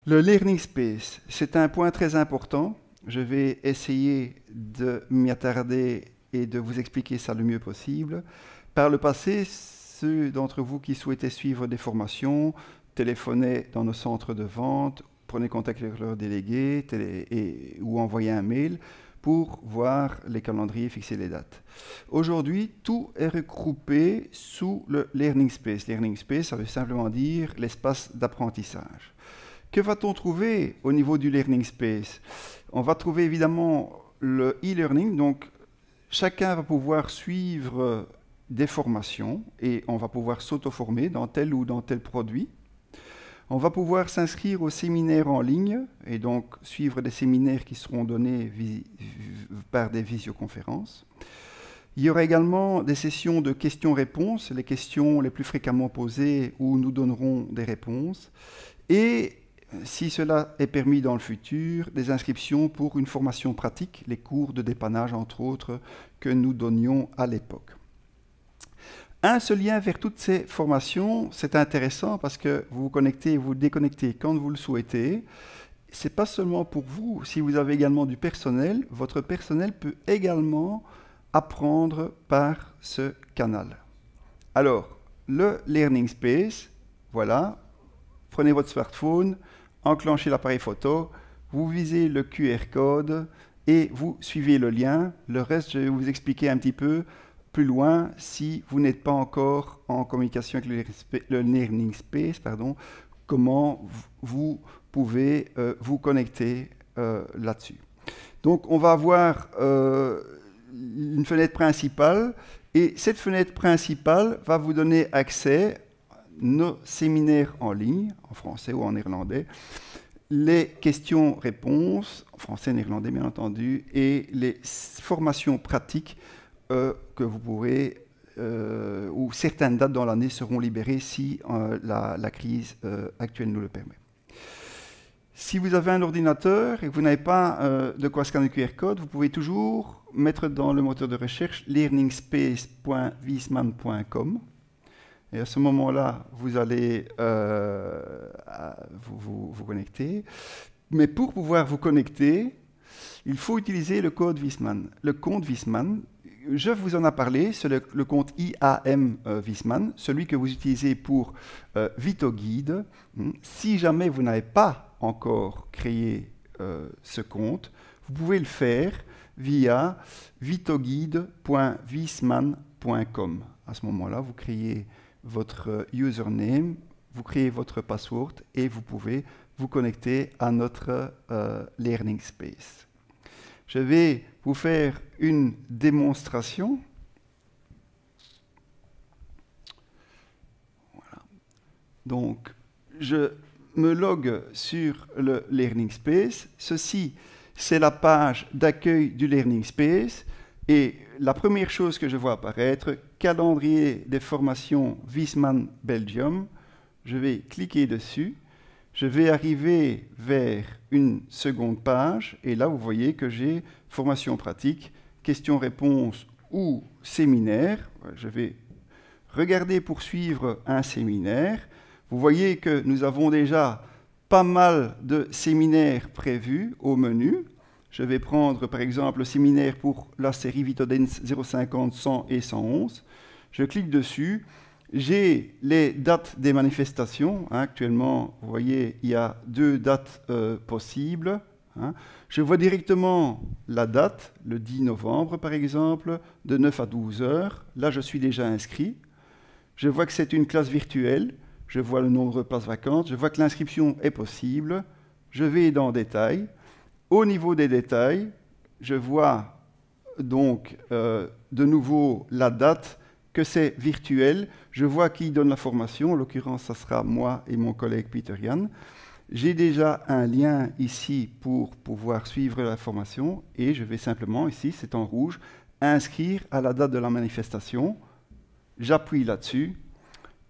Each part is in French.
Le Learning Space, c'est un point très important. Je vais essayer de m'y attarder et de vous expliquer ça le mieux possible. Par le passé, ceux d'entre vous qui souhaitaient suivre des formations téléphonaient dans nos centres de vente, prenaient contact avec leurs délégués ou envoyaient un mail pour voir les calendriers, fixer les dates. Aujourd'hui, tout est regroupé sous le Learning Space. Learning Space, ça veut simplement dire l'espace d'apprentissage. Que va-t-on trouver au niveau du Learning Space? On va trouver évidemment le e-learning, donc chacun va pouvoir suivre des formations et on va pouvoir s'auto-former dans tel ou dans tel produit. On va pouvoir s'inscrire aux séminaires en ligne et donc suivre des séminaires qui seront donnés par des visioconférences. Il y aura également des sessions de questions-réponses, les questions les plus fréquemment posées où nous donnerons des réponses. Et si cela est permis dans le futur, des inscriptions pour une formation pratique, les cours de dépannage entre autres que nous donnions à l'époque. Un seul lien vers toutes ces formations, c'est intéressant parce que vous vous connectez et vous déconnectez quand vous le souhaitez. Ce n'est pas seulement pour vous, si vous avez également du personnel, votre personnel peut également apprendre par ce canal. Alors, le Learning Space, voilà, prenez votre smartphone, enclenchez l'appareil photo, vous visez le QR code et vous suivez le lien. Le reste, je vais vous expliquer un petit peu plus loin si vous n'êtes pas encore en communication avec le Learning Space, comment vous pouvez vous connecter là-dessus. Donc, on va avoir une fenêtre principale et cette fenêtre principale va vous donner accès nos séminaires en ligne, en français ou en néerlandais, les questions-réponses, en français et néerlandais bien entendu, et les formations pratiques que vous pourrez, où certaines dates dans l'année seront libérées si la crise actuelle nous le permet. Si vous avez un ordinateur et que vous n'avez pas de quoi scanner le QR code, vous pouvez toujours mettre dans le moteur de recherche learningspace.wiesmann.com. Et à ce moment-là, vous allez vous connecter. Mais pour pouvoir vous connecter, il faut utiliser le code Wiesmann. Le compte Wiesmann, je vous en ai parlé, c'est le compte IAM Wiesmann, celui que vous utilisez pour VitoGuide. Si jamais vous n'avez pas encore créé ce compte, vous pouvez le faire via vitoguide.wiesmann.com. À ce moment-là, vous créez votre username, vous créez votre password et vous pouvez vous connecter à notre Learning Space. Je vais vous faire une démonstration. Voilà. Donc, je me logue sur le Learning Space. Ceci, c'est la page d'accueil du Learning Space. Et la première chose que je vois apparaître, calendrier des formations Wiesmann Belgium. Je vais cliquer dessus. Je vais arriver vers une seconde page. Et là, vous voyez que j'ai formation pratique, questions-réponses ou séminaire. Je vais regarder pour suivre un séminaire. Vous voyez que nous avons déjà pas mal de séminaires prévus au menu. Je vais prendre par exemple le séminaire pour la série Vitodens 050, 100 et 111. Je clique dessus. J'ai les dates des manifestations. Actuellement, vous voyez, il y a 2 dates possibles. Je vois directement la date, le 10 novembre par exemple, de 9 à 12 heures. Là, je suis déjà inscrit. Je vois que c'est une classe virtuelle. Je vois le nombre de places vacantes. Je vois que l'inscription est possible. Je vais dans détail. Au niveau des détails, je vois donc de nouveau la date, que c'est virtuel. Je vois qui donne la formation. En l'occurrence, ça sera moi et mon collègue Peter Jan. J'ai déjà un lien ici pour pouvoir suivre la formation et je vais simplement, ici, c'est en rouge, inscrire à la date de la manifestation. J'appuie là-dessus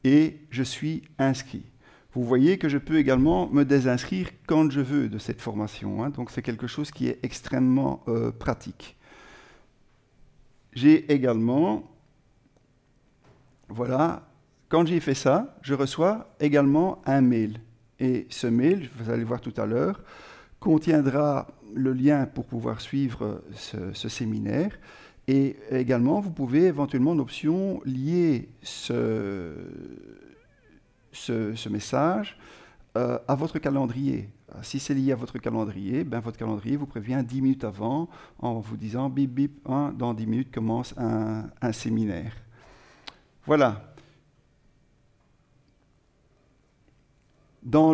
et je suis inscrit. Vous voyez que je peux également me désinscrire quand je veux de cette formation. Donc c'est quelque chose qui est extrêmement pratique. J'ai également, voilà, quand j'ai fait ça, je reçois également un mail. Et ce mail, vous allez le voir tout à l'heure, contiendra le lien pour pouvoir suivre ce séminaire. Et également, vous pouvez éventuellement en option lier ce message à votre calendrier. Si c'est lié à votre calendrier, ben votre calendrier vous prévient 10 minutes avant en vous disant bip bip, dans 10 minutes commence un séminaire. Voilà. Dans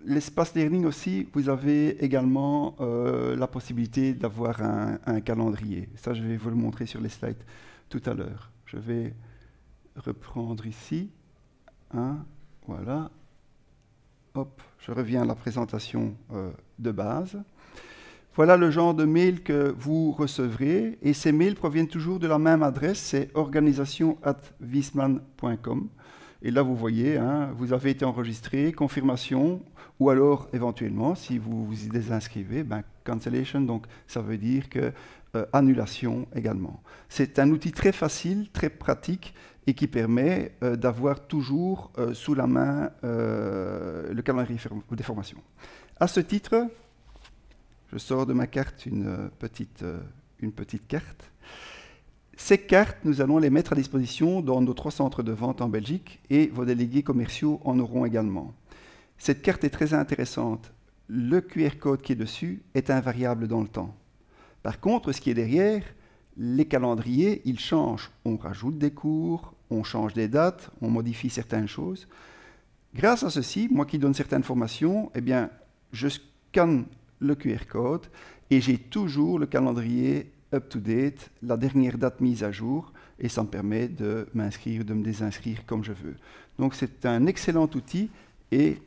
l'espace learning aussi, vous avez également la possibilité d'avoir un calendrier. Ça, je vais vous le montrer sur les slides tout à l'heure. Je vais reprendre ici. Voilà. Hop, je reviens à la présentation de base. Voilà le genre de mail que vous recevrez. Et ces mails proviennent toujours de la même adresse, c'est organisation@viessmann.com. Et là, vous voyez, vous avez été enregistré, confirmation, ou alors, éventuellement, si vous vous y désinscrivez, cancellation, donc ça veut dire que annulation également. C'est un outil très facile, très pratique, et qui permet d'avoir toujours sous la main le calendrier des formations. À ce titre, je sors de ma carte une petite carte. Ces cartes, nous allons les mettre à disposition dans nos 3 centres de vente en Belgique et vos délégués commerciaux en auront également. Cette carte est très intéressante. Le QR code qui est dessus est invariable dans le temps. Par contre, ce qui est derrière, les calendriers, ils changent. On rajoute des cours, on change des dates, on modifie certaines choses. Grâce à ceci, moi qui donne certaines formations, eh bien, je scanne le QR code et j'ai toujours le calendrier up-to-date, la dernière date mise à jour, et ça me permet de m'inscrire, de me désinscrire comme je veux. Donc c'est un excellent outil et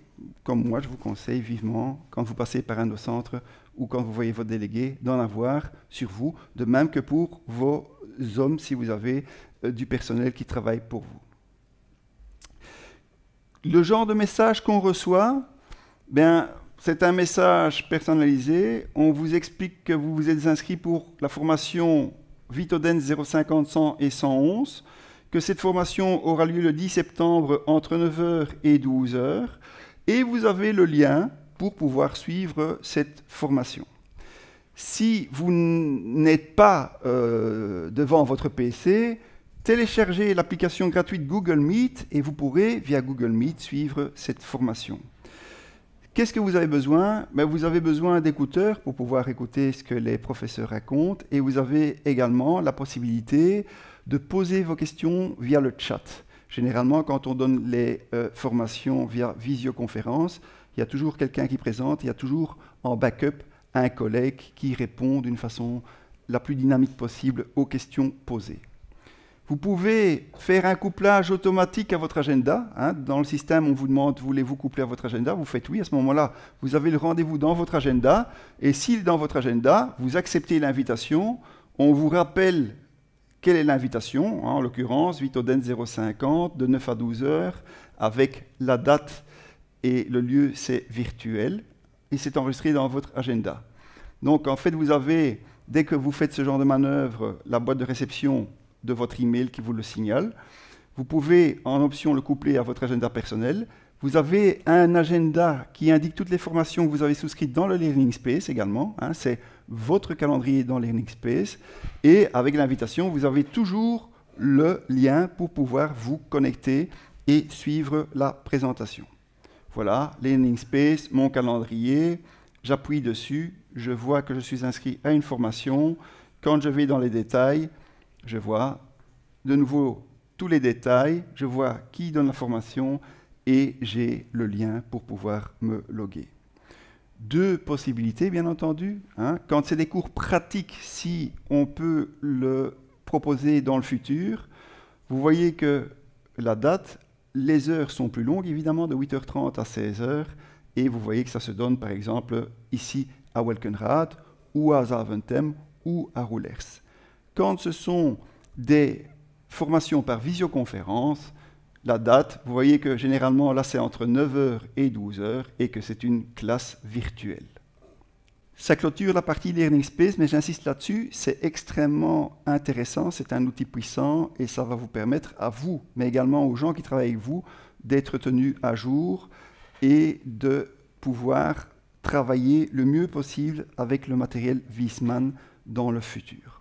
comme moi, je vous conseille vivement, quand vous passez par un de nos centres ou quand vous voyez votre délégué, d'en avoir sur vous, de même que pour vos hommes, si vous avez du personnel qui travaille pour vous. Le genre de message qu'on reçoit, c'est un message personnalisé. On vous explique que vous vous êtes inscrit pour la formation Vitodens 050, 100 et 111, que cette formation aura lieu le 10 septembre entre 9h et 12h, et vous avez le lien pour pouvoir suivre cette formation. Si vous n'êtes pas devant votre PC, téléchargez l'application gratuite Google Meet et vous pourrez, via Google Meet, suivre cette formation. Qu'est-ce que vous avez besoin? Vous avez besoin d'écouteurs pour pouvoir écouter ce que les professeurs racontent et vous avez également la possibilité de poser vos questions via le chat. Généralement, quand on donne les formations via visioconférence, il y a toujours quelqu'un qui présente, il y a toujours en backup un collègue qui répond d'une façon la plus dynamique possible aux questions posées. Vous pouvez faire un couplage automatique à votre agenda. Dans le système, on vous demande, voulez-vous coupler à votre agenda? Vous faites oui. À ce moment-là, vous avez le rendez-vous dans votre agenda. Et s'il est dans votre agenda, vous acceptez l'invitation. On vous rappelle quelle est l'invitation. En l'occurrence, Vitodens 050, de 9 à 12 heures, avec la date et le lieu, c'est virtuel. Et c'est enregistré dans votre agenda. Donc, en fait, vous avez, dès que vous faites ce genre de manœuvre, la boîte de réception de votre email qui vous le signale. Vous pouvez en option le coupler à votre agenda personnel. Vous avez un agenda qui indique toutes les formations que vous avez souscrites dans le Learning Space également. C'est votre calendrier dans Learning Space. Et avec l'invitation, vous avez toujours le lien pour pouvoir vous connecter et suivre la présentation. Voilà, Learning Space, mon calendrier. J'appuie dessus, je vois que je suis inscrit à une formation. Quand je vais dans les détails, je vois de nouveau tous les détails, je vois qui donne la formation et j'ai le lien pour pouvoir me loguer. 2 possibilités, bien entendu. Quand c'est des cours pratiques, si on peut le proposer dans le futur, vous voyez que la date, les heures sont plus longues, évidemment, de 8h30 à 16h, et vous voyez que ça se donne, par exemple, ici à Welkenraad, ou à Zaventem, ou à Roulers. Quand ce sont des formations par visioconférence, la date, vous voyez que généralement là c'est entre 9h et 12h et que c'est une classe virtuelle. Ça clôture la partie Learning Space, mais j'insiste là-dessus, c'est extrêmement intéressant, c'est un outil puissant et ça va vous permettre à vous, mais également aux gens qui travaillent avec vous, d'être tenu à jour et de pouvoir travailler le mieux possible avec le matériel Wiesmann dans le futur.